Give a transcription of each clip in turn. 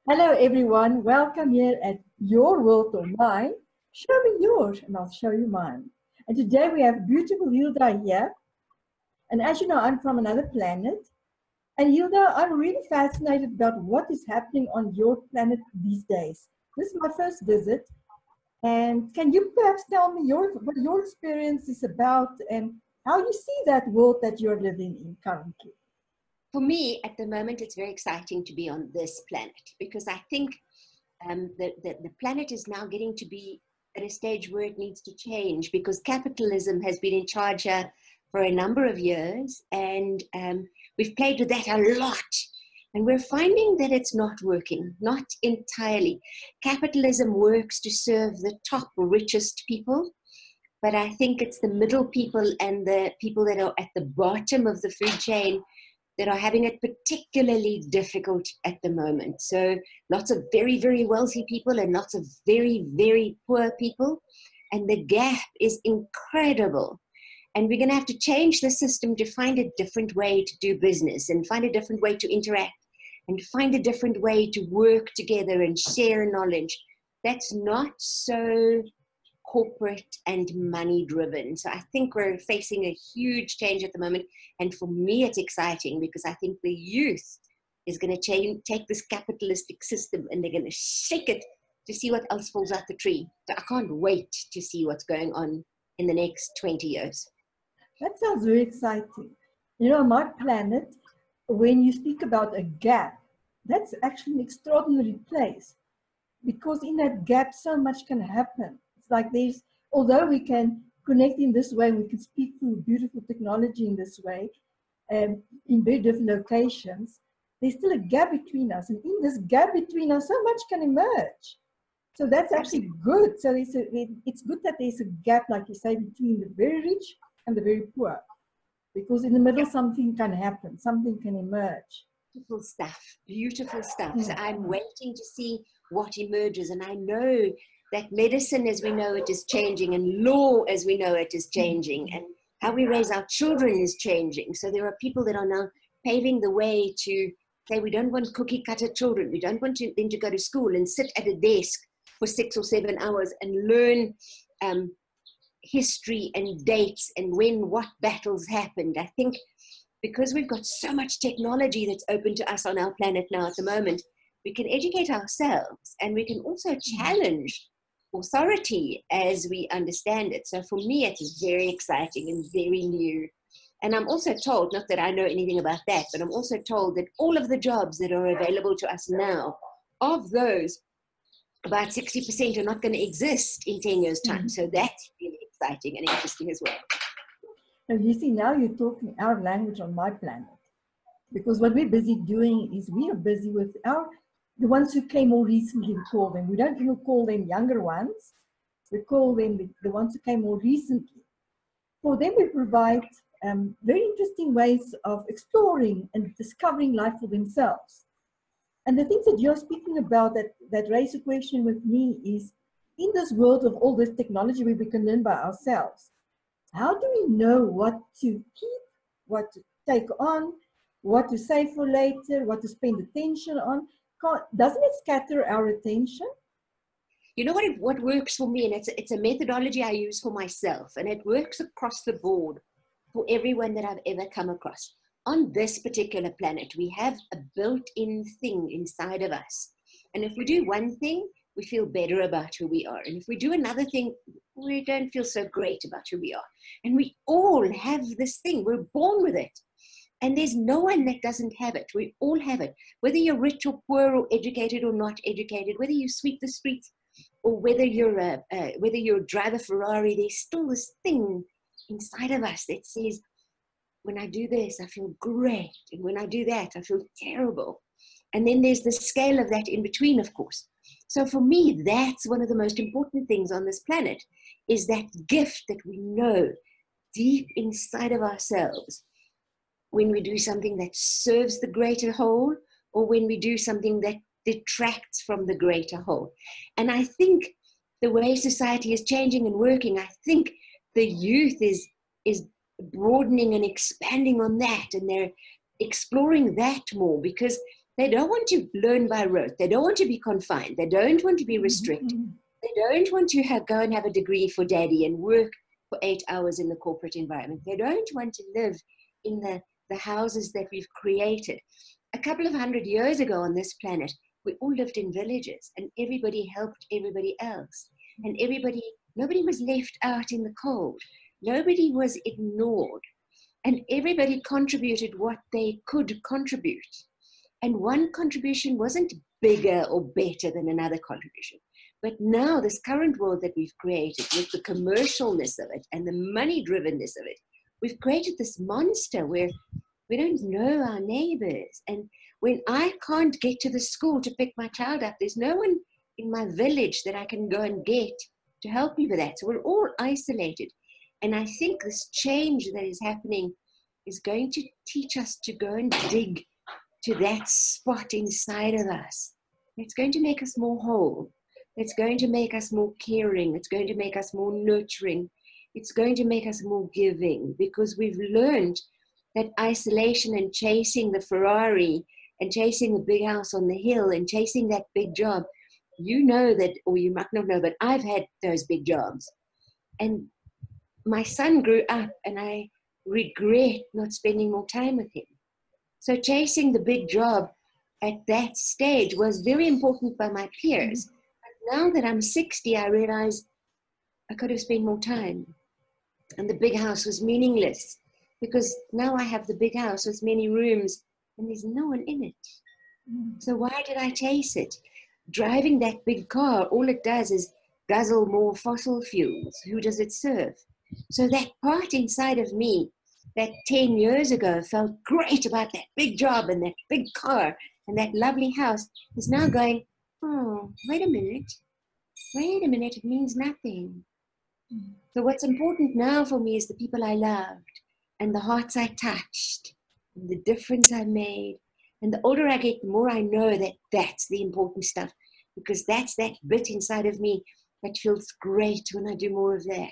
Hello, everyone. Welcome here at Your World or Mine. Show me yours, and I'll show you mine. And today we have beautiful Hilda here. And as you know, I'm from another planet. And Hilda, I'm really fascinated about what is happening on your planet these days. This is my first visit. And can you perhaps tell me what your experience is about and how you see that world that you're living in currently? For me, at the moment, it's very exciting to be on this planet because I think the planet is now getting to be at a stage where it needs to change because capitalism has been in charge here for a number of years, and we've played with that a lot. And we're finding that it's not working, not entirely. Capitalism works to serve the top richest people, but I think it's the middle people and the people that are at the bottom of the food chain that are having it particularly difficult at the moment. So lots of very, very wealthy people and lots of very, very poor people. And the gap is incredible. And we're going to have to change the system to find a different way to do business and find a different way to interact and find a different way to work together and share knowledge. That's not so corporate and money driven. So I think we're facing a huge change at the moment. And for me, it's exciting because I think the youth is going to take this capitalistic system and they're going to shake it to see what else falls out the tree. So I can't wait to see what's going on in the next 20 years. That sounds very exciting. You know, on my planet, when you speak about a gap, that's actually an extraordinary place because in that gap, so much can happen. It's like although we can connect in this way, we can speak through beautiful technology in this way, in very different locations, there's still a gap between us. And in this gap between us, so much can emerge. So that's actually good. So it's good that there's a gap, like you say, between the very rich and the very poor. Because in the middle, something can happen, something can emerge. Beautiful stuff, beautiful stuff. So I'm waiting to see what emerges. And I know that medicine as we know it is changing and law as we know it is changing and how we raise our children is changing. So there are people that are now paving the way to say we don't want cookie cutter children. We don't want them to go to school and sit at a desk for 6 or 7 hours and learn history and dates and what battles happened. I think because we've got so much technology that's open to us on our planet now at the moment, we can educate ourselves and we can also challenge authority as we understand it. So for me, it is very exciting and very new. And I'm also told, not that I know anything about that, but I'm also told that all of the jobs that are available to us now, of those, about 60% are not going to exist in 10 years' time. So that's really exciting and interesting as well. Now, you see, now you're talking our language on my planet. Because what we're busy doing is we are busy with the ones who came more recently, we call them. We don't even call them younger ones. We call them the ones who came more recently. For them, we provide very interesting ways of exploring and discovering life for themselves. And the things that you're speaking about that raise a question with me is, in this world of all this technology where we can learn by ourselves, how do we know what to keep, what to take on, what to save for later, what to spend attention on? Doesn't it scatter our attention? You know what works for me, and it's a methodology I use for myself, and it works across the board for everyone that I've ever come across. On this particular planet, we have a built-in thing inside of us. And if we do one thing, we feel better about who we are. And if we do another thing, we don't feel so great about who we are. And we all have this thing. We're born with it. And there's no one that doesn't have it. We all have it. Whether you're rich or poor or educated or not educated, whether you sweep the streets or whether you drive a Ferrari, there's still this thing inside of us that says, when I do this, I feel great. And when I do that, I feel terrible. And then there's the scale of that in between, of course. So for me, that's one of the most important things on this planet, is that gift that we know deep inside of ourselves when we do something that serves the greater whole or when we do something that detracts from the greater whole. And I think the way society is changing and working, I think the youth is broadening and expanding on that, and they're exploring that more because They don't want to learn by rote. They don't want to be confined. They don't want to be restricted. They don't want to go and have a degree for daddy and work for 8 hours in the corporate environment. They don't want to live in the houses that we've created. A couple of 100 years ago on this planet, we all lived in villages and everybody helped everybody else. And nobody was left out in the cold. Nobody was ignored. And everybody contributed what they could contribute. And one contribution wasn't bigger or better than another contribution. But now this current world that we've created with the commercialness of it and the money-drivenness of it, we've created this monster where we don't know our neighbors. And when I can't get to the school to pick my child up, there's no one in my village that I can go and get to help me with that. So we're all isolated. And I think this change that is happening is going to teach us to go and dig to that spot inside of us. It's going to make us more whole. It's going to make us more caring. It's going to make us more nurturing. It's going to make us more giving, because we've learned that isolation and chasing the Ferrari and chasing the big house on the hill and chasing that big job, you know that, or you might not know, but I've had those big jobs. And my son grew up and I regret not spending more time with him. So chasing the big job at that stage was very important by my peers. But now that I'm 60, I realize I could have spent more time. And the big house was meaningless because now I have the big house with many rooms and there's no one in it. So why did I chase it? Driving that big car, all it does is guzzle more fossil fuels. Who does it serve? So that part inside of me that 10 years ago felt great about that big job and that big car and that lovely house is now going, oh, wait a minute, it means nothing. So what's important now for me is the people I loved and the hearts I touched and the difference I made. And the older I get, the more I know that that's the important stuff, because that's that bit inside of me that feels great when I do more of that.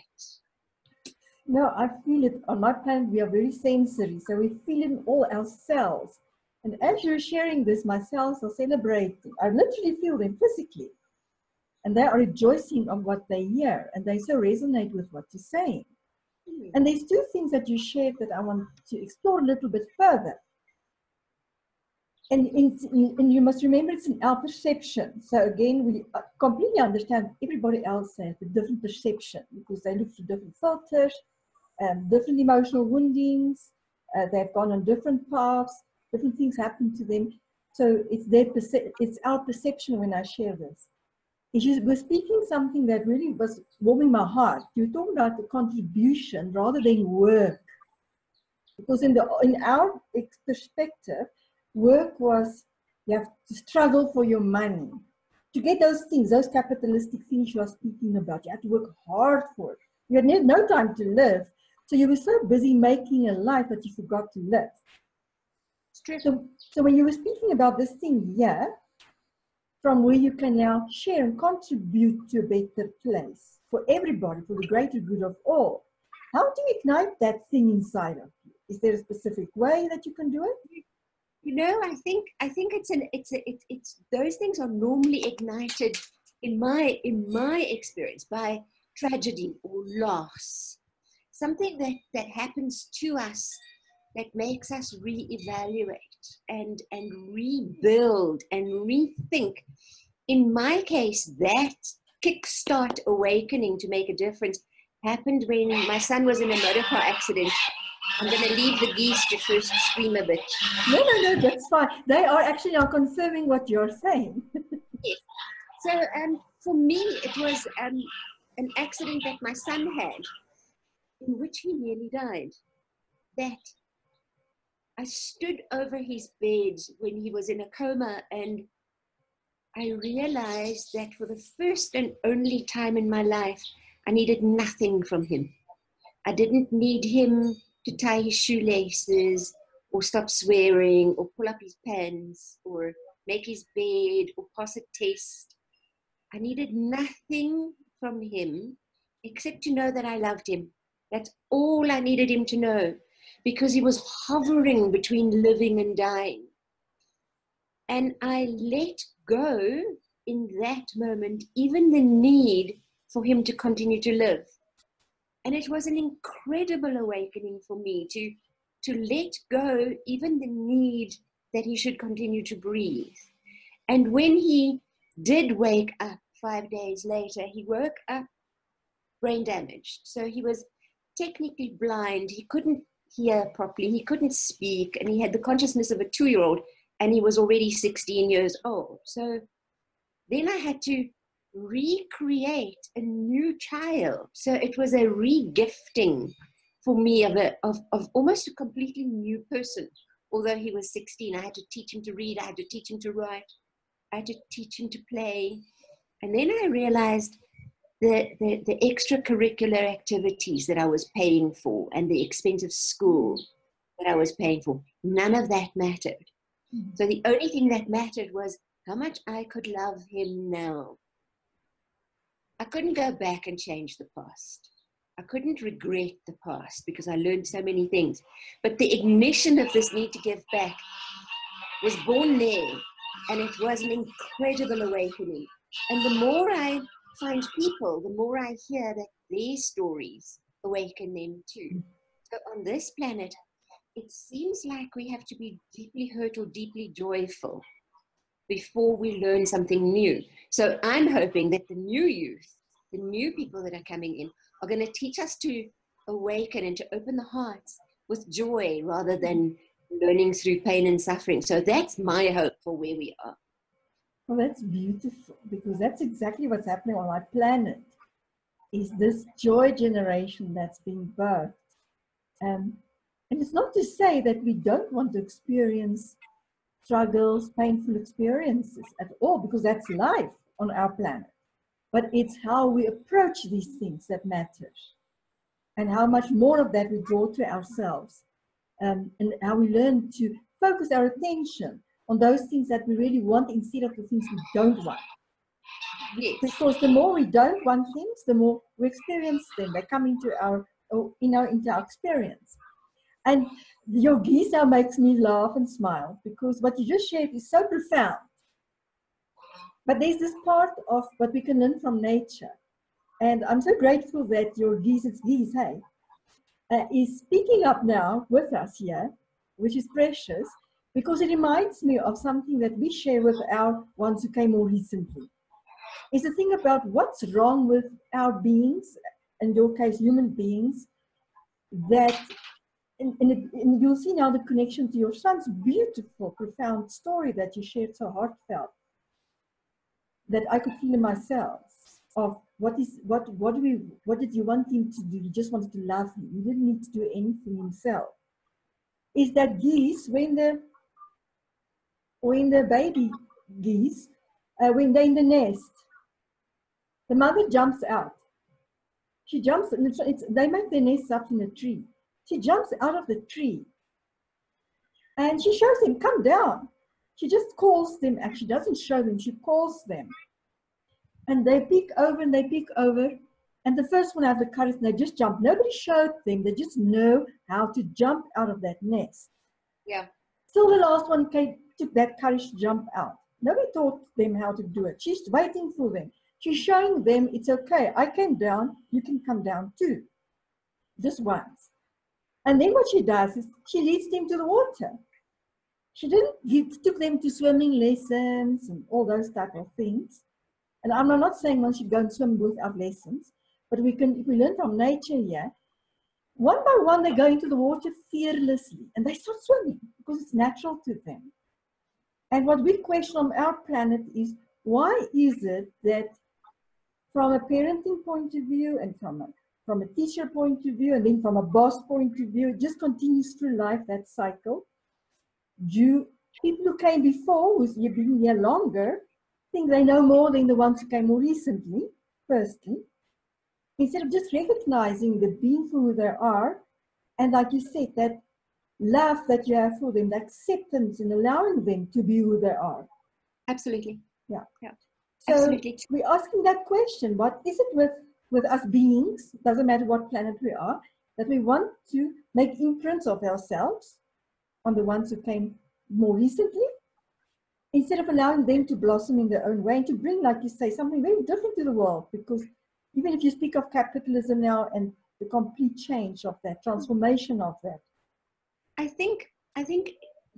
No, I feel it. On my planet, we are very sensory, so we feel it in all our cells. And as you're sharing this, my cells are celebrating. I literally feel them physically. And they are rejoicing of what they hear, and they so resonate with what you're saying. And there's two things that you shared that I want to explore a little bit further. And you must remember it's in our perception. So again, we completely understand everybody else has a different perception because they look through different filters, different emotional woundings, they've gone on different paths, different things happen to them. So it's our perception when I share this. You were speaking something that really was warming my heart. You were talking about the contribution rather than work. Because in our perspective, work was, you have to struggle for your money. To get those things, those capitalistic things you are speaking about, you have to work hard for it. You had no time to live. So you were so busy making a life that you forgot to live. So when you were speaking about this thing here, from where you can now share and contribute to a better place for everybody, for the greater good of all, how do you ignite that thing inside of you? Is there a specific way that you can do it? You know, I think it's those things are normally ignited in my experience by tragedy or loss, something that happens to us that makes us reevaluate and rebuild and rethink. In my case, that kickstart awakening to make a difference happened when my son was in a motor car accident. I'm going to leave the geese to first scream a bit. No, that's fine. They are actually now confirming what you're saying. Yes. So for me, it was an accident that my son had in which he nearly died. That I stood over his bed when he was in a coma, and I realized that for the first and only time in my life, I needed nothing from him. I didn't need him to tie his shoelaces or stop swearing or pull up his pants or make his bed or pass a test. I needed nothing from him except to know that I loved him. That's all I needed him to know, because he was hovering between living and dying. And I let go in that moment, even the need for him to continue to live. And it was an incredible awakening for me to let go even the need that he should continue to breathe. And when he did wake up 5 days later, he woke up brain damaged. So he was technically blind. He couldn't hear properly. He couldn't speak. And he had the consciousness of a 2-year-old. And he was already 16 years old. So then I had to recreate a new child. So it was a re-gifting for me of almost a completely new person. Although he was 16, I had to teach him to read. I had to teach him to write. I had to teach him to play. And then I realized the extracurricular activities that I was paying for and the expensive school that I was paying for, none of that mattered. So the only thing that mattered was how much I could love him now. I couldn't go back and change the past. I couldn't regret the past because I learned so many things. But the ignition of this need to give back was born there. And it was an incredible awakening. And the more I find people, the more I hear that their stories awaken them too. So on this planet, it seems like we have to be deeply hurt or deeply joyful before we learn something new. So I'm hoping that the new youth, the new people that are coming in, are going to teach us to awaken and to open the hearts with joy rather than learning through pain and suffering. So that's my hope for where we are. Well, that's beautiful, because that's exactly what's happening on our planet, is this joy generation that's being birthed. And it's not to say that we don't want to experience struggles, painful experiences at all, because that's life on our planet. But it's how we approach these things that matters, and how much more of that we draw to ourselves, and how we learn to focus our attention on those things that we really want instead of the things we don't want. Yes. Because the more we don't want things, the more we experience them. They come into our experience. And your geese now makes me laugh and smile, because what you just shared is so profound. But there's this part of what we can learn from nature. And I'm so grateful that your geese, it's geese, hey, is speaking up now with us here, which is precious, because it reminds me of something that we share with our ones who came more recently. It's the thing about what's wrong with our beings, in your case, human beings, that, and you'll see now the connection to your son's beautiful, profound story that you shared, so heartfelt, that I could feel in myself, of what did you want him to do? You just wanted to love him. You didn't need to do anything himself. Is that geese, when the baby geese, when they're in the nest, the mother jumps out. She jumps, they make their nests up in a tree. She jumps out of the tree and she shows them, come down. She just calls them, actually doesn't show them, she calls them. And they peek over and they peek over. And the first one have the courage and they just jump. Nobody showed them, they just know how to jump out of that nest. Yeah. Still the last one took that courage to jump out. Nobody taught them how to do it. She's waiting for them. She's showing them it's okay. I came down, you can come down too. Just once. And then what she does is she leads them to the water. She took them to swimming lessons and all those type of things. And I'm not saying one should go and swim without lessons, but if we learn from nature here, one by one they go into the water fearlessly and they start swimming because it's natural to them. And what we question on our planet is, why is it that from a parenting point of view and from a teacher point of view and then from a boss point of view, it just continues through life, that cycle. People who came before, who's been here longer, think they know more than the ones who came more recently, firstly. Instead of just recognizing the being for who they are, and like you said, that love that you have for them, the acceptance and allowing them to be who they are. Absolutely. Yeah. So absolutely. We're asking that question, what is it with us beings, doesn't matter what planet we are, that we want to make imprints of ourselves on the ones who came more recently, instead of allowing them to blossom in their own way and to bring, like you say, something very different to the world. Because even if you speak of capitalism now and the complete change of that, transformation of that. I think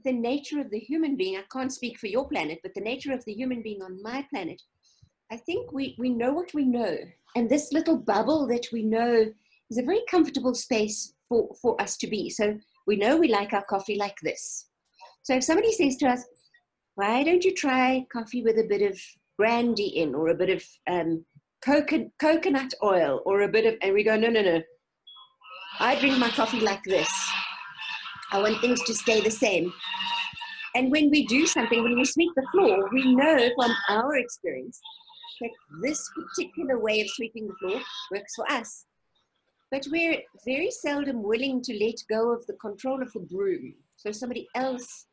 the nature of the human being, I can't speak for your planet, but the nature of the human being on my planet, I think we know what we know. And this little bubble that we know is a very comfortable space for us to be. So we know we like our coffee like this. So if somebody says to us, why don't you try coffee with a bit of brandy in, or a bit of coconut oil, or a bit of, and we go, no, no, no. I drink my coffee like this. I want things to stay the same. And when we do something, when we sweep the floor, we know from our experience that this particular way of sweeping the floor works for us. But we're very seldom willing to let go of the control of the broom. So somebody else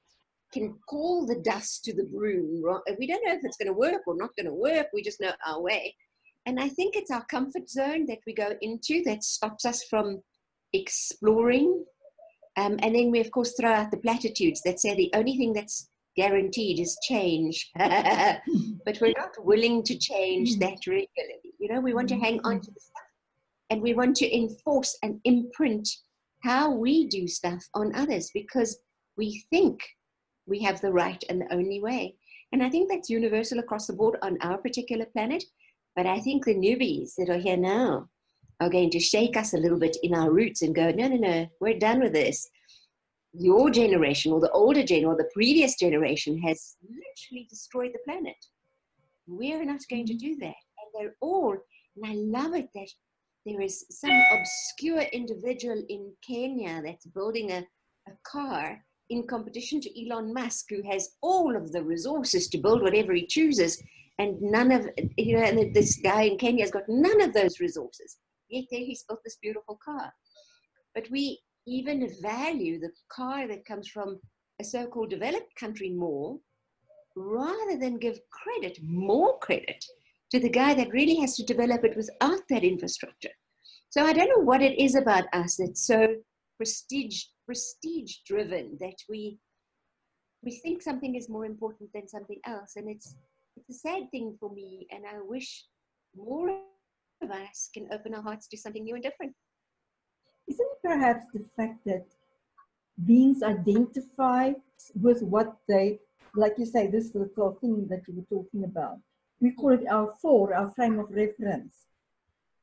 can call the dust to the broom. We don't know if it's going to work or not going to work. We just know our way. And I think it's our comfort zone that we go into that stops us from exploring. And then we, of course, throw out the platitudes that say the only thing that's guaranteed is change. But we're not willing to change that regularly. You know, we want to hang on to the stuff. And we want to enforce and imprint how we do stuff on others because we think we have the right and the only way. And I think that's universal across the board on our particular planet. But I think the newbies that are here now are going to shake us a little bit in our roots and go, no, no, no, we're done with this. Your generation or the older gen or the previous generation has literally destroyed the planet. We're not going to do that. And they're all, and I love it that there is some obscure individual in Kenya that's building a car in competition to Elon Musk, who has all of the resources to build whatever he chooses. And none of, you know, and this guy in Kenya has got none of those resources. Yet there he's built this beautiful car. But we even value the car that comes from a so-called developed country more, rather than give credit, more credit, to the guy that really has to develop it without that infrastructure. So I don't know what it is about us that's so prestige driven that we think something is more important than something else. And it's a sad thing for me, and I wish more of us can open our hearts to something new and different. Isn't it perhaps the fact that beings identify with what they, like you say, this little thing that you were talking about, we call it our frame of reference.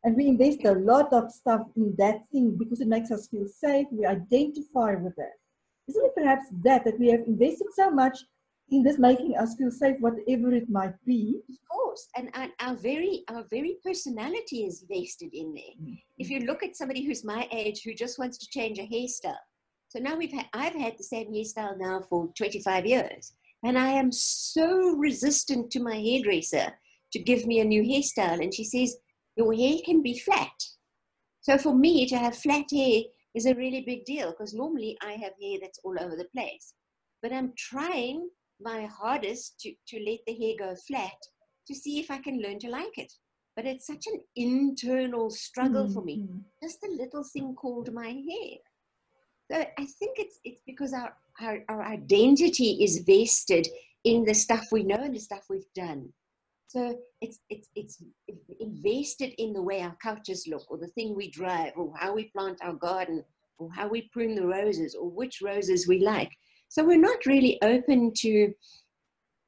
And we invest a lot of stuff in that thing because it makes us feel safe. We identify with that. Isn't it perhaps that we have invested so much in this making us feel safe, whatever it might be? Of course, and our very personality is vested in there. If you look at somebody who's my age who just wants to change a hairstyle, so now I've had the same hairstyle now for 25 years, and I am so resistant to my hairdresser to give me a new hairstyle, and she says your hair can be flat. So for me to have flat hair is a really big deal because normally I have hair that's all over the place, but I'm trying my hardest to let the hair go flat to see if I can learn to like it. But it's such an internal struggle for me. Just a little thing called my hair. So I think it's because our identity is vested in the stuff we know and the stuff we've done. So it's invested in the way our couches look, or the thing we drive, or how we plant our garden, or how we prune the roses, or which roses we like. So we're not really open to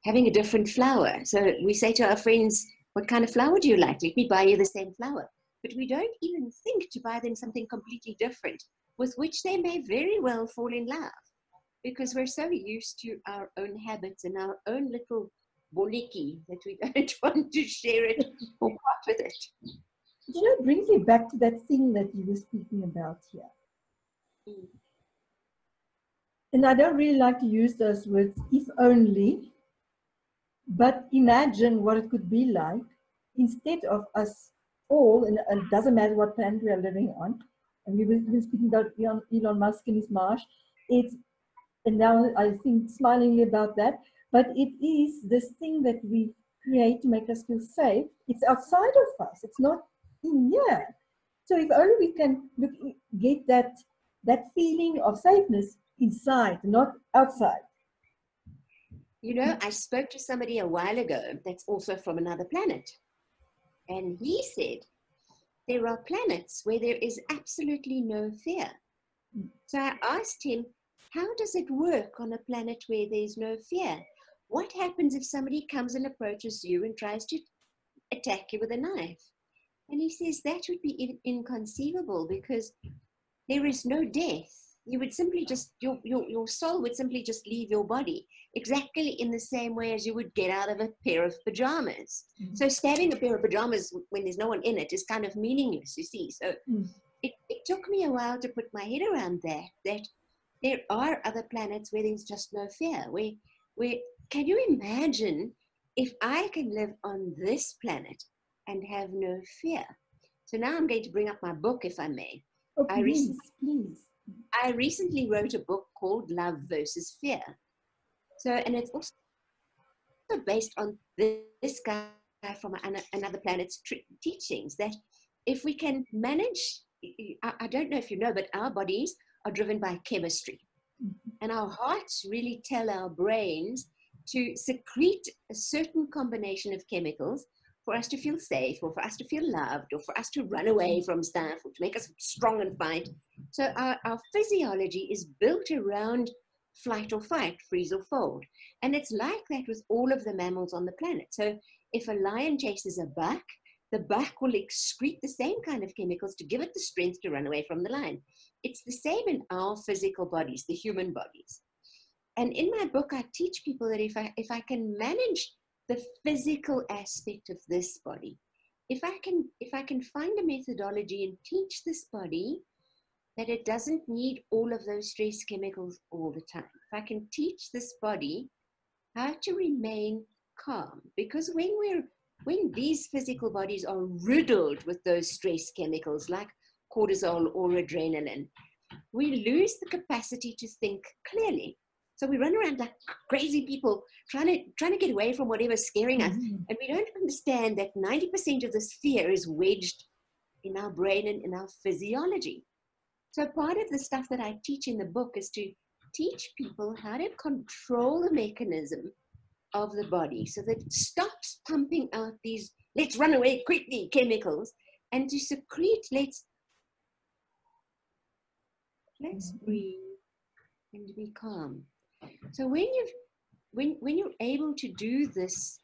having a different flower. So we say to our friends, what kind of flower do you like? Let me buy you the same flower. But we don't even think to buy them something completely different, with which they may very well fall in love, because we're so used to our own habits and our own little boliki that we don't want to share it or part with it. You know, it brings me back to that thing that you were speaking about here. And I don't really like to use those words, if only, but imagine what it could be like instead of us all, and it doesn't matter what planet we are living on, and we were speaking about Elon Musk and his marsh, and now I think smilingly about that, but it is this thing that we create to make us feel safe. It's outside of us, it's not in here. So if only we can get that feeling of safeness inside, not outside. You know, I spoke to somebody a while ago that's also from another planet. And he said, there are planets where there is absolutely no fear. So I asked him, how does it work on a planet where there's no fear? What happens if somebody comes and approaches you and tries to attack you with a knife? And he says that would be inconceivable because there is no death. You would simply just, your soul would simply just leave your body, exactly in the same way as you would get out of a pair of pajamas. Mm-hmm. So stabbing a pair of pajamas when there's no one in it is kind of meaningless, you see. So it took me a while to put my head around that there are other planets where there's just no fear. Where can you imagine if I can live on this planet and have no fear? So now I'm going to bring up my book, if I may. Oh, please. I recently wrote a book called Love versus Fear. So, and it's also based on this guy from another planet's teachings, that if we can manage, I don't know if you know, but our bodies are driven by chemistry. And our hearts really tell our brains to secrete a certain combination of chemicals for us to feel safe, or for us to feel loved, or for us to run away from stuff, or to make us strong and fight. So our physiology is built around flight or fight, freeze or fold. And it's like that with all of the mammals on the planet. So if a lion chases a buck, the buck will excrete the same kind of chemicals to give it the strength to run away from the lion. It's the same in our physical bodies, the human bodies. And in my book, I teach people that if I can manage the physical aspect of this body, if I can find a methodology and teach this body that it doesn't need all of those stress chemicals all the time, if I can teach this body how to remain calm, because when these physical bodies are riddled with those stress chemicals like cortisol or adrenaline, we lose the capacity to think clearly. So we run around like crazy people trying to get away from whatever's scaring us. And we don't understand that 90% of this fear is wedged in our brain and in our physiology. So part of the stuff that I teach in the book is to teach people how to control the mechanism of the body so that it stops pumping out these let's run away quickly chemicals, and to secrete let's breathe and be calm. So when you're able to do this,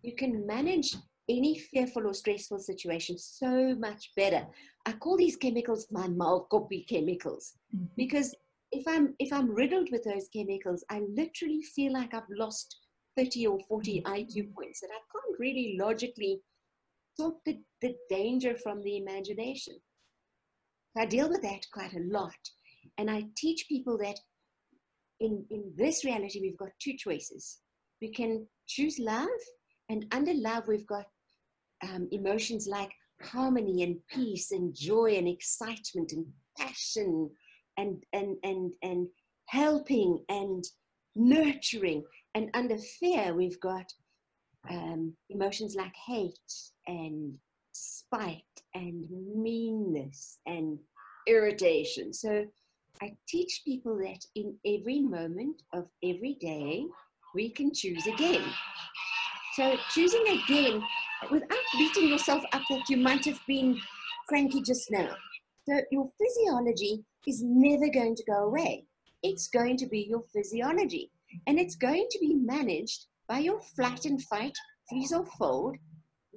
you can manage any fearful or stressful situation so much better. I call these chemicals my malkoppie chemicals, because if I'm riddled with those chemicals, I literally feel like I've lost 30 or 40 IQ points, and I can't really logically talk the danger from the imagination. I deal with that quite a lot, and I teach people that in this reality, we've got two choices. We can choose love, and under love, we've got emotions like harmony and peace and joy and excitement and passion and helping and nurturing. And under fear, we've got emotions like hate and spite and meanness and irritation. So I teach people that in every moment of every day, we can choose again. So choosing again without beating yourself up that you might have been cranky just now. So your physiology is never going to go away. It's going to be your physiology. And it's going to be managed by your flight and fight, freeze or fold,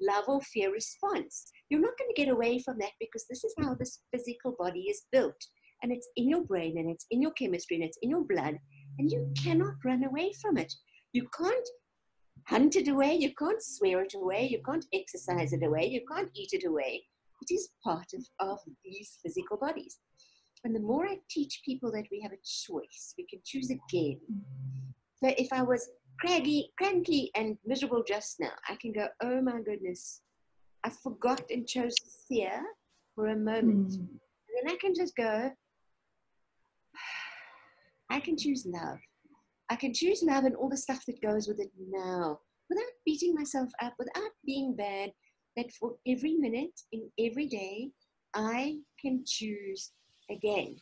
love or fear response. You're not going to get away from that, because this is how this physical body is built. And it's in your brain, and it's in your chemistry, and it's in your blood, and you cannot run away from it. You can't hunt it away, you can't swear it away, you can't exercise it away, you can't eat it away. It is part of these physical bodies. And the more I teach people that we have a choice, we can choose again. So if I was cranky and miserable just now, I can go, oh my goodness, I forgot and chose fear for a moment. And then I can just go, I can choose love. I can choose love and all the stuff that goes with it now, without beating myself up, without being bad, that for every minute in every day, I can choose again.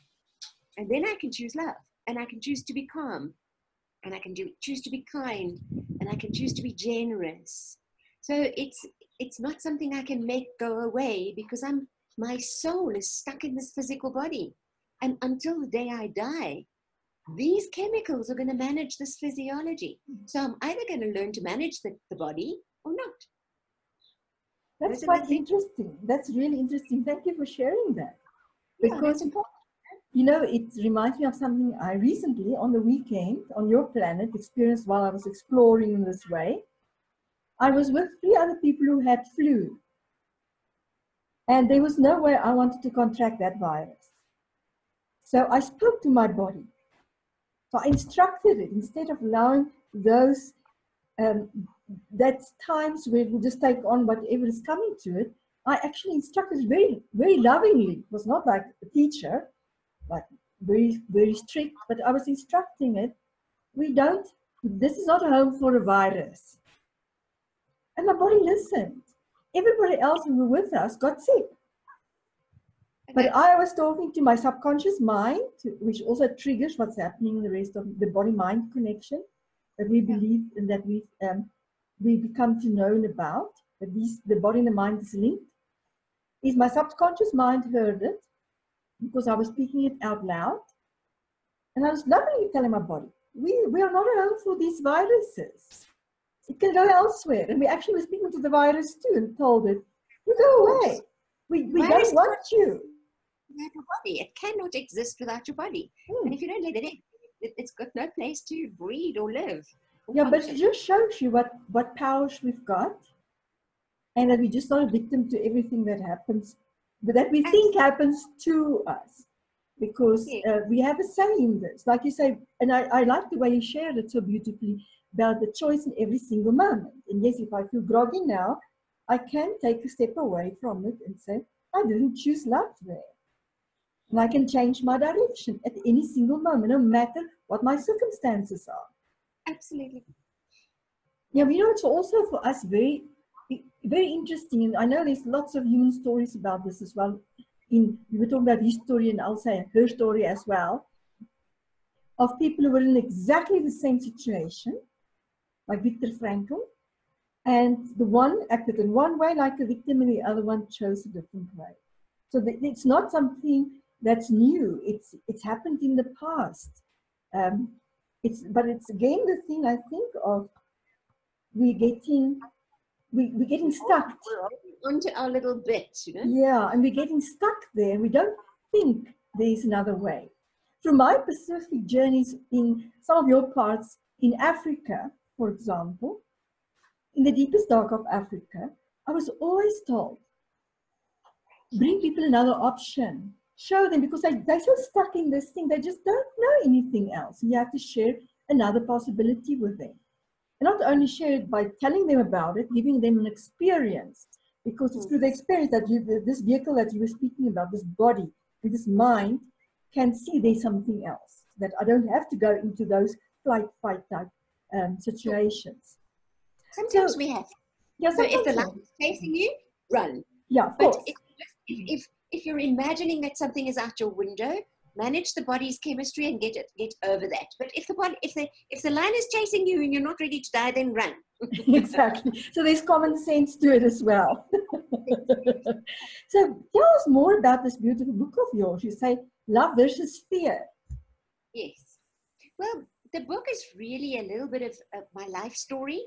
And then I can choose love, and I can choose to be calm. and I can choose to be kind, and I can choose to be generous. So it's not something I can make go away, because my soul is stuck in this physical body. And until the day I die, these chemicals are going to manage this physiology. So I'm either going to learn to manage the body or not. That's quite interesting. That's really interesting. Thank you for sharing that. Because, you know, it reminds me of something I recently, on the weekend, on your planet, experienced while I was exploring in this way. I was with 3 other people who had flu. And there was no way I wanted to contract that virus. So I spoke to my body. So I instructed it, instead of allowing those, that's times where it will just take on whatever is coming to it. I actually instructed very, very lovingly. It was not like a teacher, like very, very strict, but I was instructing it. This is not a home for a virus. And my body listened. Everybody else who were with us got sick. But I was talking to my subconscious mind, which also triggers what's happening in the rest of the body-mind connection that we believe and that we become to know about. That the body and the mind is linked. Is my subconscious mind heard it because I was speaking it out loud, and I was lovingly telling my body, we are not a home for these viruses. It can go elsewhere. And we actually were speaking to the virus too and told it, you go away. We don't want you. Without your body. It cannot exist without your body. And if you don't let it in, it's got no place to breed or live. Yeah, but it just shows you what powers we've got, and that we're just not a victim to everything that happens, but that we think happens to us, because we have a say in this. Like you say, and I like the way you shared it so beautifully about the choice in every single moment. And yes, if I feel groggy now, I can take a step away from it and say, I didn't choose love there. And I can change my direction at any single moment, no matter what my circumstances are. Absolutely. Yeah, you know, it's also for us very, very interesting. And I know there's lots of human stories about this as well. You were talking about his story, and I'll say her story as well, of people who were in exactly the same situation, like Viktor Frankl. And the one acted in one way like a victim, and the other one chose a different way. So it's not something that's new. It's happened in the past. But it's again the thing, I think, of we're getting stuck. We're onto our little bit, you know? Yeah, and we're getting stuck there. We don't think there's another way. Through my Pacific journeys in some of your parts in Africa, for example, in the deepest dark of Africa, I was always told, bring people another option. Show them, because they're so stuck in this thing, they just don't know anything else. You have to share another possibility with them. And not only share it by telling them about it, giving them an experience, because it's through the experience that this vehicle that you were speaking about, this body, and this mind, can see there's something else, that I don't have to go into those flight, fight type situations. Sometimes we have. Yeah, so if the lion is chasing you, run. Yeah, of but course. If you're imagining that something is out your window, manage the body's chemistry and get over that. But if the lion is chasing you and you're not ready to die, then run. Exactly. So there's common sense to it as well. So tell us more about this beautiful book of yours. You say love versus fear. Yes. Well, the book is really a little bit of my life story.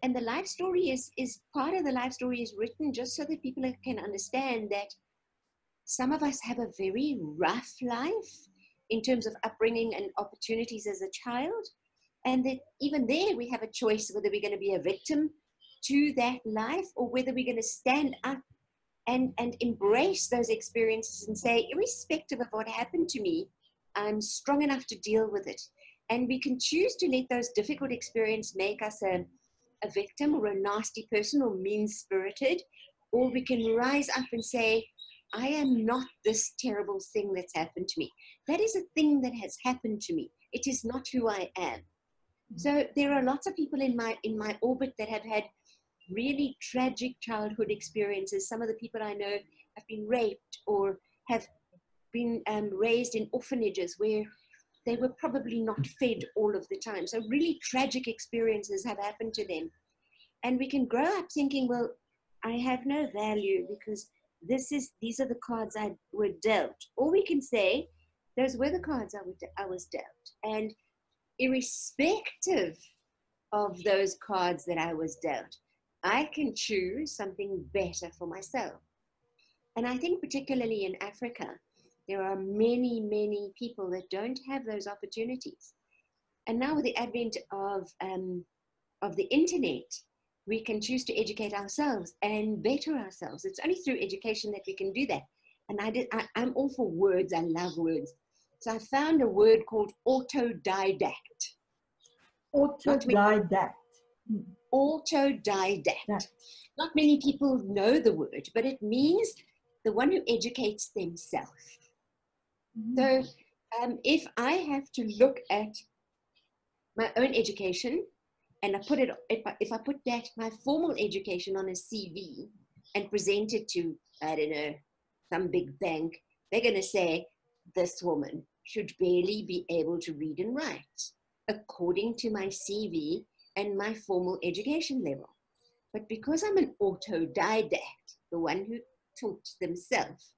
And the life story is part of the life story is written just so that people can understand that some of us have a very rough life in terms of upbringing and opportunities as a child. And that even there we have a choice whether we're going to be a victim to that life or whether we're going to stand up and embrace those experiences and say, irrespective of what happened to me, I'm strong enough to deal with it. And we can choose to let those difficult experiences make us a victim or a nasty person or mean-spirited, or we can rise up and say, I am not this terrible thing that's happened to me. That is a thing that has happened to me. It is not who I am. So there are lots of people in my orbit that have had really tragic childhood experiences. Some of the people I know have been raped or have been raised in orphanages where they were probably not fed all of the time. So really tragic experiences have happened to them. And we can grow up thinking, well, I have no value because these are the cards I were dealt. Or we can say, those were the cards I was dealt. And irrespective of those cards that I was dealt, I can choose something better for myself. And I think particularly in Africa, there are many, many people that don't have those opportunities. And now with the advent of the internet, we can choose to educate ourselves and better ourselves. It's only through education that we can do that. And I'm all for words. I love words. So I found a word called autodidact. Autodidact. Autodidact. That. Not many people know the word, but it means the one who educates themselves. So if I have to look at my own education, and if I put that, my formal education on a CV and present it to, I don't know, some big bank, they're going to say, this woman should barely be able to read and write, according to my CV and my formal education level. But because I'm an autodidact, the one who taught themselves,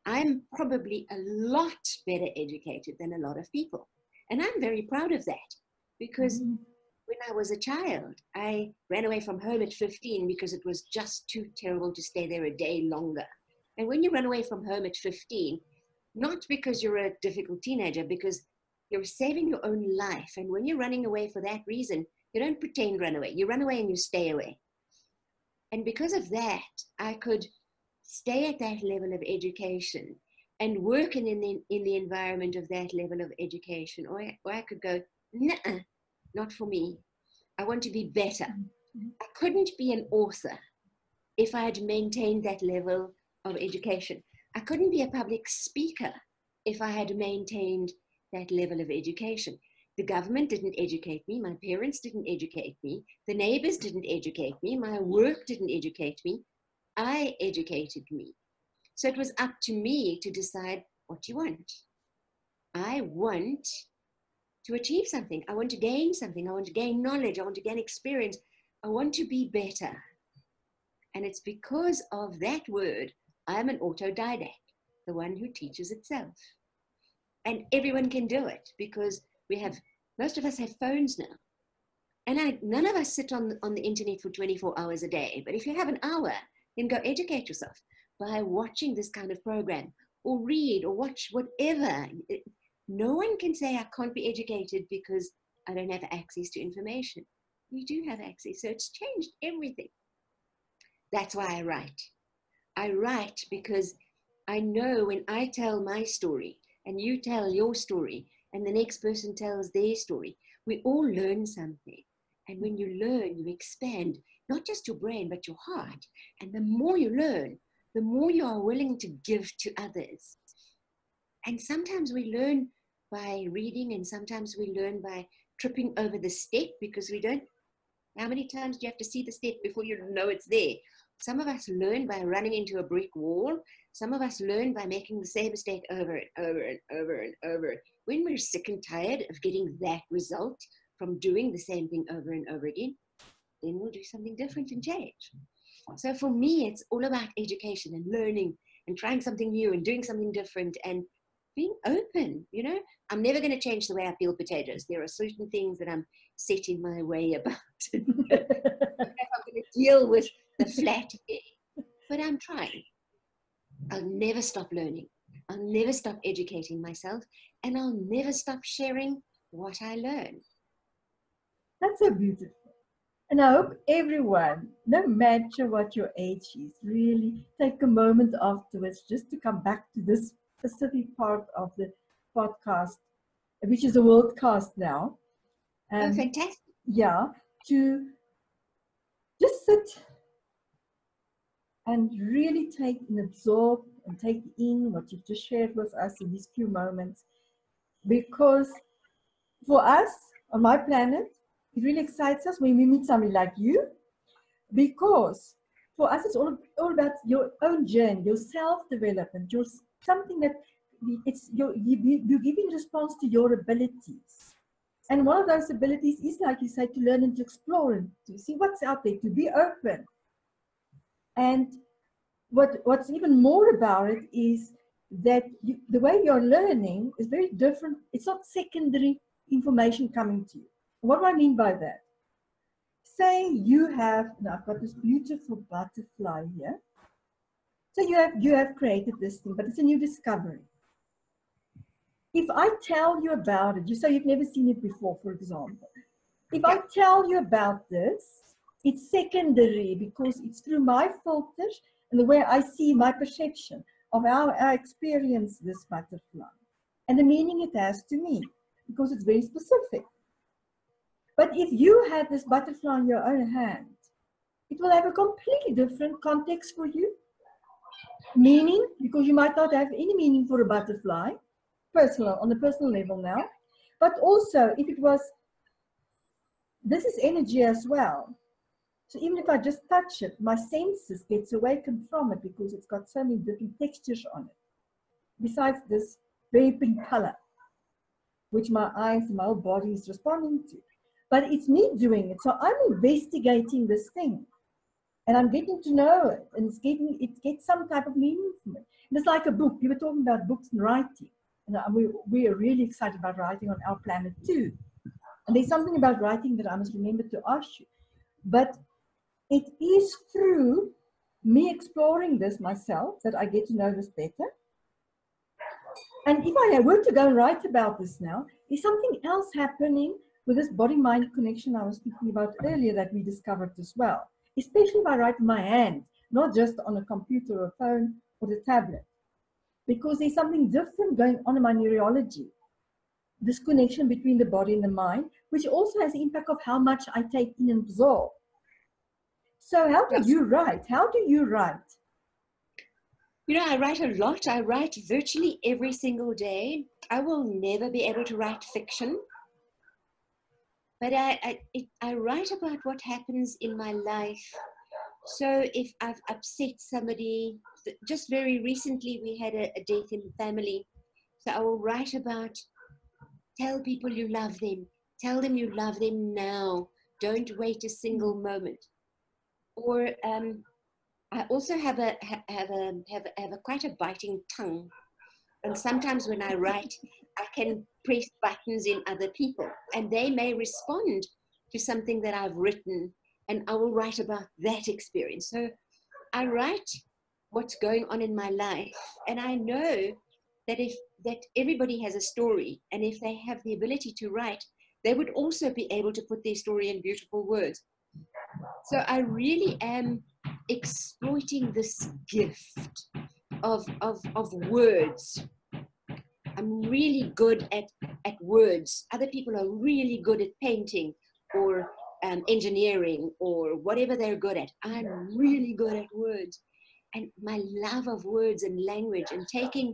I'm probably a lot better educated than a lot of people. And I'm very proud of that, because when I was a child, I ran away from home at 15 because it was just too terrible to stay there a day longer. And when you run away from home at 15, not because you're a difficult teenager, because you're saving your own life. And when you're running away for that reason, you don't pretend run away. You run away and you stay away. And because of that, I could stay at that level of education and work in the environment of that level of education. Or I could go, nah, not for me. I want to be better. I couldn't be an author if I had maintained that level of education. I couldn't be a public speaker if I had maintained that level of education. The government didn't educate me. My parents didn't educate me. The neighbors didn't educate me. My work didn't educate me. I educated me. So it was up to me to decide, what do you want? I want to achieve something. I want to gain something. I want to gain knowledge. I want to gain experience. I want to be better. And it's because of that word, I'm an autodidact, the one who teaches itself. And everyone can do it, because most of us have phones now. And none of us sit on the internet for 24 hours a day. But if you have an hour, then go educate yourself by watching this kind of program, or read, or watch whatever. No one can say I can't be educated because I don't have access to information. You do have access, so it's changed everything. That's why I write. I write because I know when I tell my story, and you tell your story, and the next person tells their story, we all learn something. And when you learn, you expand, not just your brain, but your heart. And the more you learn, the more you are willing to give to others. And sometimes we learn by reading, and sometimes we learn by tripping over the step, because we don't. How many times do you have to see the step before you know it's there? Some of us learn by running into a brick wall. Some of us learn by making the same mistake over and over and over and over. When we're sick and tired of getting that result from doing the same thing over and over again, then we'll do something different and change. So for me, it's all about education and learning and trying something new and doing something different and being open. You know, I'm never going to change the way I peel potatoes. There are certain things that I'm set in my way about. I'm going to deal with the flat air, but I'm trying. I'll never stop learning. I'll never stop educating myself, and I'll never stop sharing what I learn. That's so beautiful. And I hope everyone, no matter what your age is, really take a moment afterwards just to come back to this specific part of the podcast, which is a worldcast now. Oh, fantastic. Yeah, to just sit and really take and absorb and take in what you've just shared with us in these few moments. Because for us, on my planet, it really excites us when we meet somebody like you, because for us, it's all about your own journey, your self-development, something that you're giving response to your abilities. And one of those abilities is, like you say, to learn and to explore and to see what's out there, to be open. And what's even more about it is that the way you're learning is very different. It's not secondary information coming to you. What do I mean by that? Say you have, now I've got this beautiful butterfly here. So you have created this thing, but it's a new discovery. If I tell you about it, you say you've never seen it before, for example. If I tell you about this, it's secondary because it's through my filters and the way I see, my perception of how I experience this butterfly and the meaning it has to me, because it's very specific. But if you had this butterfly in your own hand, it will have a completely different context for you. Meaning, because you might not have any meaning for a butterfly, on a personal level now, but also if it was, this is energy as well. So even if I just touch it, my senses gets awakened from it because it's got so many different textures on it. Besides this very pink color, which my eyes and my whole body is responding to. But it's me doing it. So I'm investigating this thing. And I'm getting to know it. And it gets some type of meaning from it. And it's like a book. You were talking about books and writing. And we are really excited about writing on our planet too. And there's something about writing that I must remember to ask you. But it is through me exploring this myself that I get to know this better. And if I were to go and write about this now, there's something else happening with this body-mind connection I was speaking about earlier that we discovered as well. Especially if I write in my hand, not just on a computer or a phone or the tablet. Because there's something different going on in my neurology. This connection between the body and the mind, which also has the impact of how much I take in and absorb. So how do you write? How do you write? You know, I write a lot. I write virtually every single day. I will never be able to write fiction. But I write about what happens in my life. So if I've upset somebody, just very recently we had a death in the family. So I will write about, tell people you love them. Tell them you love them now. Don't wait a single moment. Or I also have quite a biting tongue. And sometimes when I write, I can press buttons in other people and they may respond to something that I've written, and I will write about that experience. So I write what's going on in my life, and I know that everybody has a story, and if they have the ability to write, they would also be able to put their story in beautiful words. So I really am exploiting this gift of words. I'm really good at words. Other people are really good at painting or engineering or whatever they're good at. I'm really good at words. And my love of words and language and taking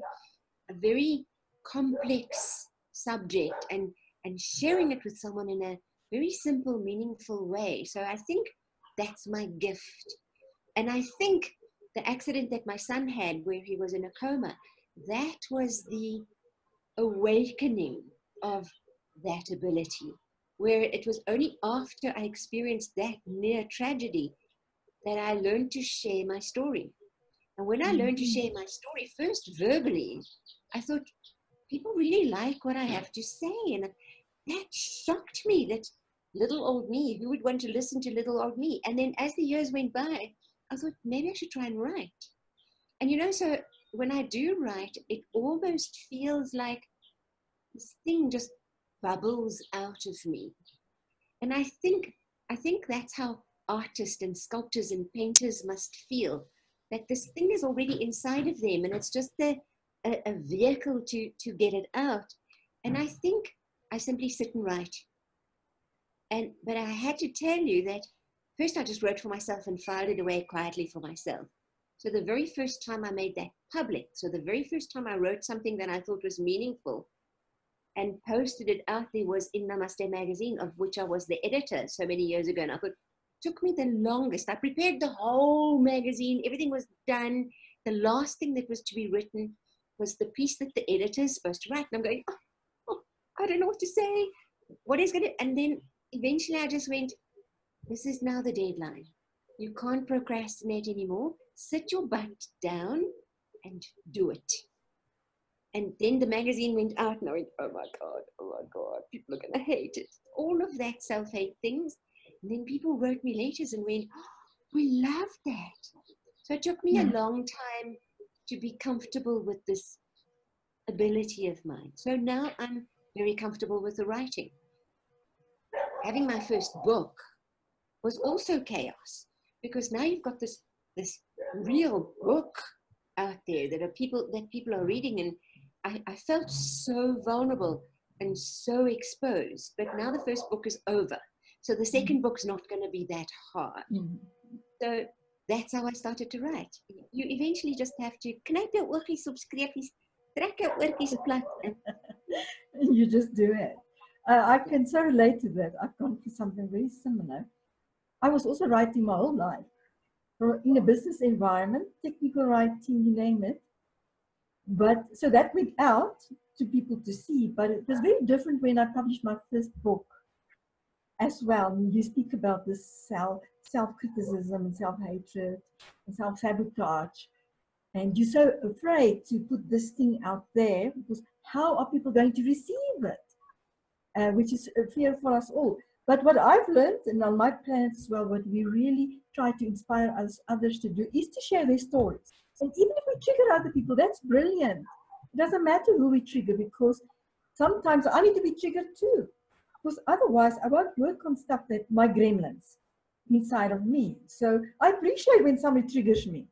a very complex subject and sharing it with someone in a very simple, meaningful way. So I think that's my gift. And I think the accident that my son had where he was in a coma, that was the awakening of that ability, where it was only after I experienced that near tragedy that I learned to share my story. And when I learned to share my story, first verbally, I thought, people really like what I have to say. And that shocked me, that little old me, who would want to listen to little old me? And then as the years went by, I thought, maybe I should try and write. And you know, so when I do write, it almost feels like this thing just bubbles out of me. And I think that's how artists and sculptors and painters must feel, that this thing is already inside of them and it's just a vehicle to get it out. And I think I simply sit and write. But I had to tell you that first I just wrote for myself and filed it away quietly for myself. So the very first time I made that public, so the very first time I wrote something that I thought was meaningful and posted it out there was in Namaste magazine, of which I was the editor so many years ago. And I thought, it took me the longest. I prepared the whole magazine. Everything was done. The last thing that was to be written was the piece that the editor is supposed to write. And I'm going, oh, I don't know what to say. What is going to, and then eventually I just went, this is now the deadline. You can't procrastinate anymore. Sit your butt down and do it. And then the magazine went out and I went, oh my God, people are going to hate it. All of that self-hate things. And then people wrote me letters and went, oh, we love that. So it took me a long time to be comfortable with this ability of mine. So now I'm very comfortable with the writing. Having my first book was also chaos, because now you've got this real book out there that people are reading, and I felt so vulnerable and so exposed. But now the first book is over, so the second book's not going to be that hard. So that's how I started to write. You eventually just have to knijp jou oogies op skreefies, trek jou oortjies plat. You just do it. I can so relate to that. I've gone through something very similar. I was also writing my whole life in a business environment, technical writing, you name it. But so that went out to people to see, but it was very different when I published my first book as well. You speak about this self-criticism and self-hatred and self-sabotage. And you're so afraid to put this thing out there because how are people going to receive it? Which is a fear for us all. But what I've learned, and on my planet as well, what we really try to inspire others to do is to share their stories. And even if we trigger other people, that's brilliant. It doesn't matter who we trigger, because sometimes I need to be triggered too. Because otherwise I won't work on stuff that my gremlins inside of me. So I appreciate when somebody triggers me.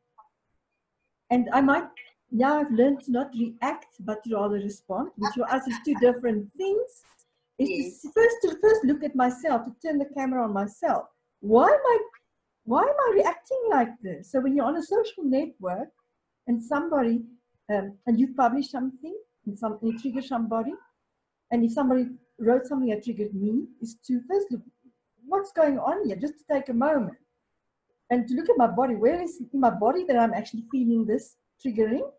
And I might, I've learned to not react, but to rather respond, which for us is two different things. Is to first look at myself, to turn the camera on myself. Why am I reacting like this? So when you're on a social network and somebody, and you publish something, and you trigger somebody, and if somebody wrote something that triggered me, is to first look, what's going on here? Just to take a moment. And to look at my body, where is it in my body that I'm actually feeling this triggering?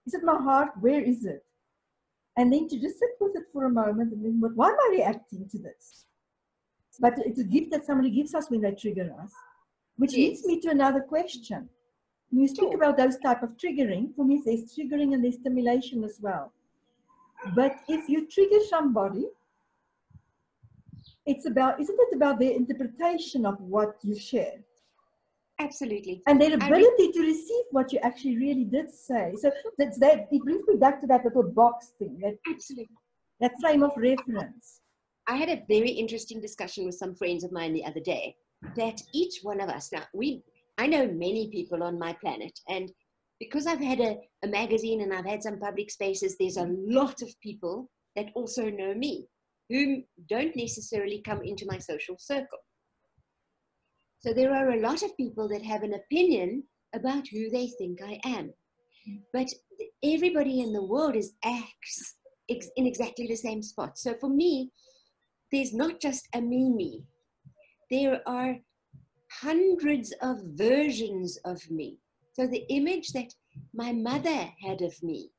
Is it my heart? Where is it? And then to just sit with it for a moment and then, why am I reacting to this? But it's a gift that somebody gives us when they trigger us, which leads me to another question. When you speak about those type of triggering, for me there's triggering and there's stimulation as well. But if you trigger somebody, isn't it about their interpretation of what you share? Absolutely. And their ability to receive what you actually really did say. So that's that. It brings me back to that little box thing. Absolutely. That frame of reference. I had a very interesting discussion with some friends of mine the other day, that each one of us, now I know many people on my planet, and because I've had a magazine and I've had some public spaces, there's a lot of people that also know me, who don't necessarily come into my social circle. So there are a lot of people that have an opinion about who they think I am. But everybody in the world is in exactly the same spot. So for me, there's not just a me. There are hundreds of versions of me. So the image that my mother had of me,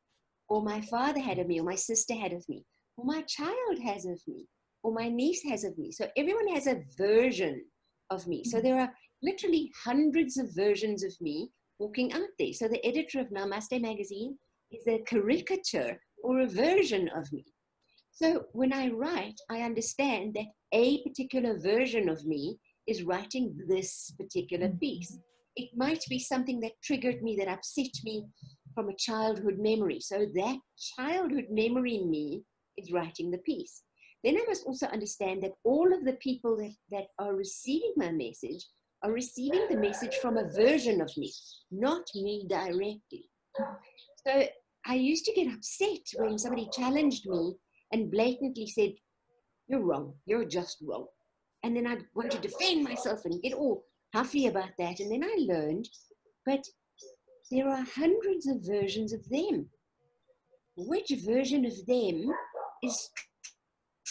or my father had of me, or my sister had of me, or my child has of me, or my niece has of me. So everyone has a version of me. So there are literally hundreds of versions of me walking out there. So the editor of Namaste magazine is a caricature or a version of me. So when I write, I understand that a particular version of me is writing this particular piece. It might be something that triggered me, that upset me from a childhood memory. So that childhood memory in me is writing the piece. Then I must also understand that all of the people that are receiving my message are receiving the message from a version of me, not me directly. So I used to get upset when somebody challenged me and blatantly said, "You're wrong, you're just wrong." And then I'd want to defend myself and get all huffy about that. And then I learned, but there are hundreds of versions of them. Which version of them is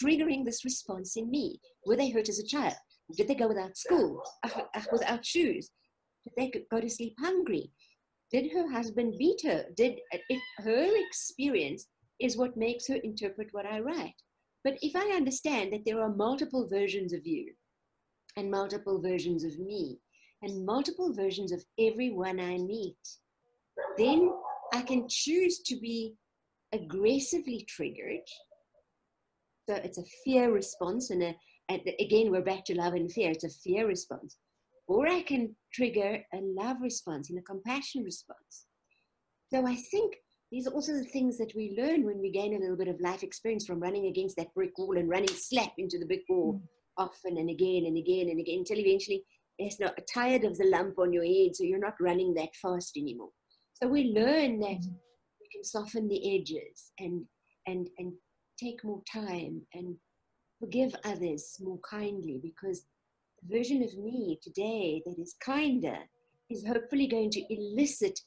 triggering this response in me? Were they hurt as a child? Did they go without school, without shoes? Did they go to sleep hungry? Did her husband beat her? Her experience is what makes her interpret what I write. But if I understand that there are multiple versions of you and multiple versions of me and multiple versions of everyone I meet, then I can choose to be aggressively triggered. So it's a fear response, and again, we're back to love and fear. It's a fear response. Or I can trigger a love response and a compassion response. So I think these are also the things that we learn when we gain a little bit of life experience from running against that brick wall and running slap into the brick wall often and again and again and again until eventually it's not tired of the lump on your head, so you're not running that fast anymore. So we learn that we can soften the edges and take more time and forgive others more kindly, because the version of me today that is kinder is hopefully going to elicit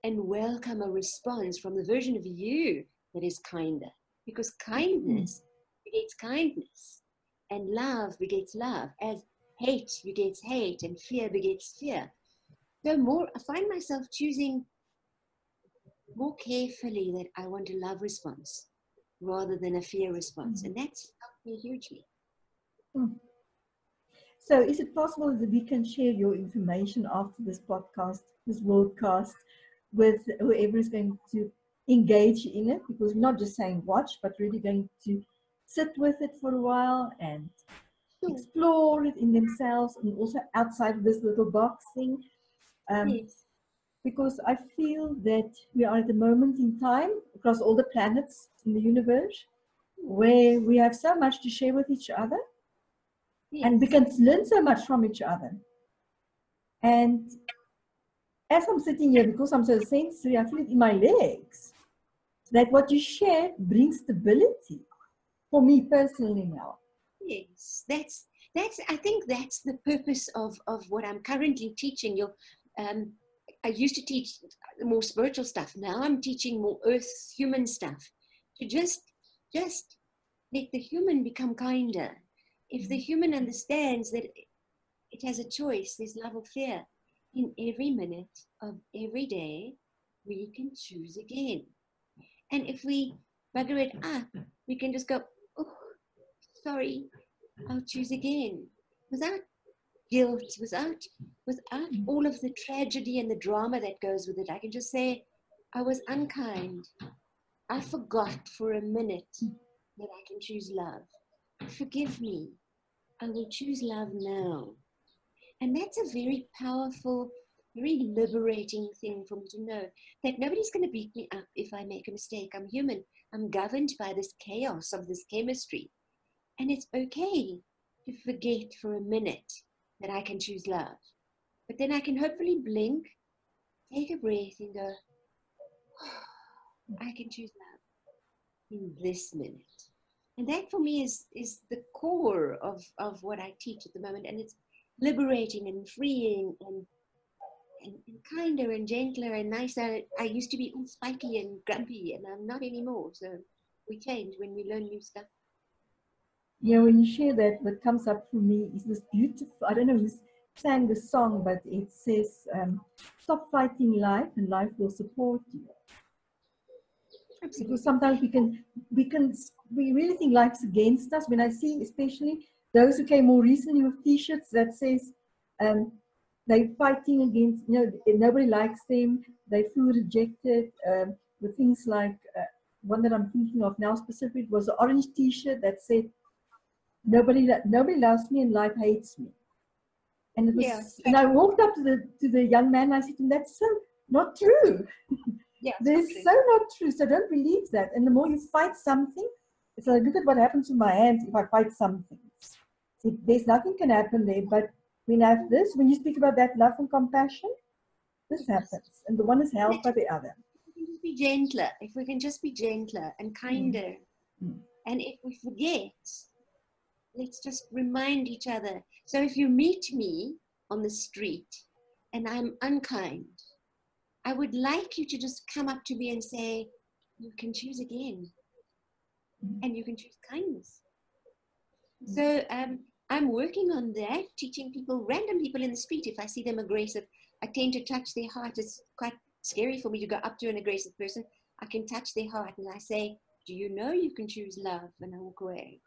and welcome a response from the version of you that is kinder, because kindness begets kindness and love begets love, as hate begets hate and fear begets fear. So I find myself choosing more carefully that I want a love response rather than a fear response, and that's helped me hugely. So is it possible that we can share your information after this podcast, this broadcast, with whoever is going to engage in it? Because we're not just saying watch, but really going to sit with it for a while and explore it in themselves and also outside of this little box thing. Yes. Because I feel that we are at the moment in time across all the planets in the universe where we have so much to share with each other. Yes. And we can learn so much from each other. And as I'm sitting here, because I'm so sensory, I feel it in my legs, that what you share brings stability for me personally now. Yes, I think that's the purpose of what I'm currently teaching. I used to teach more spiritual stuff. Now I'm teaching more earth human stuff, to just let the human become kinder. If the human understands that it has a choice, there's love or fear. In every minute of every day, we can choose again. And if we bugger it up, we can just go, oh, sorry, I'll choose again. Without guilt, without all of the tragedy and the drama that goes with it. I can just say, I was unkind. I forgot for a minute that I can choose love. Forgive me. I will choose love now. And that's a very powerful, very liberating thing for me to know, that nobody's going to beat me up if I make a mistake. I'm human. I'm governed by this chaos of this chemistry. And it's okay to forget for a minute that I can choose love. But then I can hopefully blink, take a breath and go, oh, I can choose love in this minute. And that for me is the core of what I teach at the moment. And it's liberating and freeing and kinder and gentler and nicer. I used to be all spiky and grumpy, and I'm not anymore. So we change when we learn new stuff. Yeah, when you share that, what comes up for me is this beautiful, I don't know who sang the song, but it says, stop fighting life and life will support you. Absolutely. Because sometimes we really think life's against us. When I see, especially those who came more recently with T-shirts that says they're fighting against, nobody likes them, they feel rejected. With things like one that I'm thinking of now specifically was an orange T-shirt that said, nobody loves me and life hates me. And it was, and I walked up to the young man and I said to him, that's so not true. Yeah, it's so not true. So don't believe that. And the more you fight something, it's like, look at what happens to my hands if I fight something. There's nothing can happen there. But when I have this, when you speak about that love and compassion, this happens. And the one is held by the other. If we can just be gentler, if we can just be gentler and kinder, and if we forget, let's just remind each other. So if you meet me on the street and I'm unkind, I would like you to just come up to me and say, you can choose again. And you can choose kindness. So I'm working on that, teaching people, random people in the street, if I see them aggressive, I tend to touch their heart. It's quite scary for me to go up to an aggressive person. I can touch their heart and I say, do you know you can choose love? And I walk away.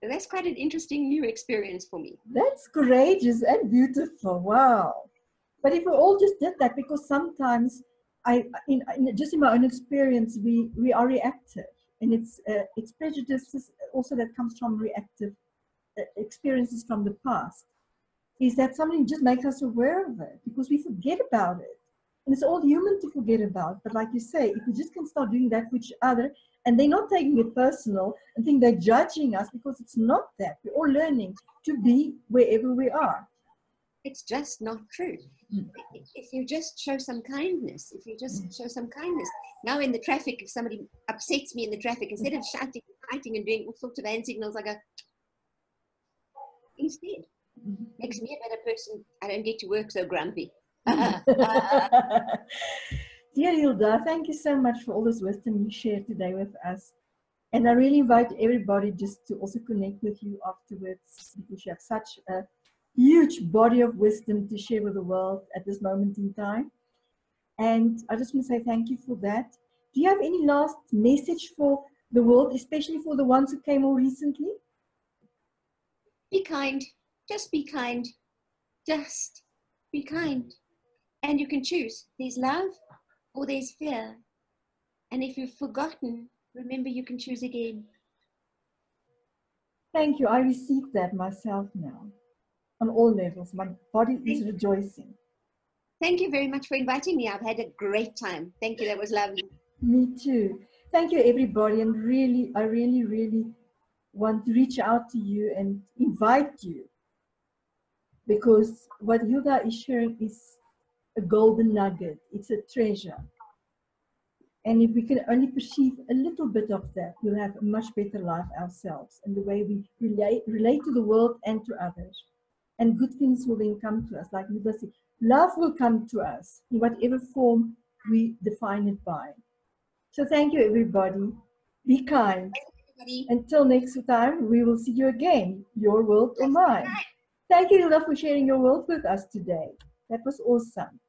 So that's quite an interesting new experience for me. That's courageous and beautiful. Wow. But if we all just did that, because sometimes just in my own experience, we are reactive, and it's prejudices also that comes from reactive experiences from the past. Is that something just makes us aware of it, because we forget about it, and it's all human to forget about. But like you say, if we just can start doing that for each other, and they're not taking it personal and think they're judging us, because it's not that. We're all learning to be wherever we are. It's just not true. If you just show some kindness, now in the traffic, if somebody upsets me in the traffic, instead of shouting, fighting, and doing all sorts of hand signals, I go, instead, makes me a better person. I don't get to work so grumpy. Dear Hilda, thank you so much for all this wisdom you shared today with us. And I really invite everybody just to also connect with you afterwards, because you have such a huge body of wisdom to share with the world at this moment in time. And I just want to say thank you for that. Do you have any last message for the world, especially for the ones who came more recently? Be kind. Just be kind. Just be kind. And you can choose. There's love or there's fear. And if you've forgotten, remember you can choose again. Thank you. I received that myself now. On all levels, my body is rejoicing. Thank you very much for inviting me. I've had a great time. Thank you. That was lovely. Me too. Thank you, everybody. And really, I really want to reach out to you and invite you, because what Hilda is sharing is a golden nugget. It's a treasure. And if we can only perceive a little bit of that, we'll have a much better life ourselves, and the way we relate to the world and to others. And good things will then come to us. Like Hilda said, love will come to us in whatever form we define it by. So thank you, everybody. Be kind. Until next time, we will see you again, your world or mine. Thank you, Hilda, for sharing your world with us today. That was awesome.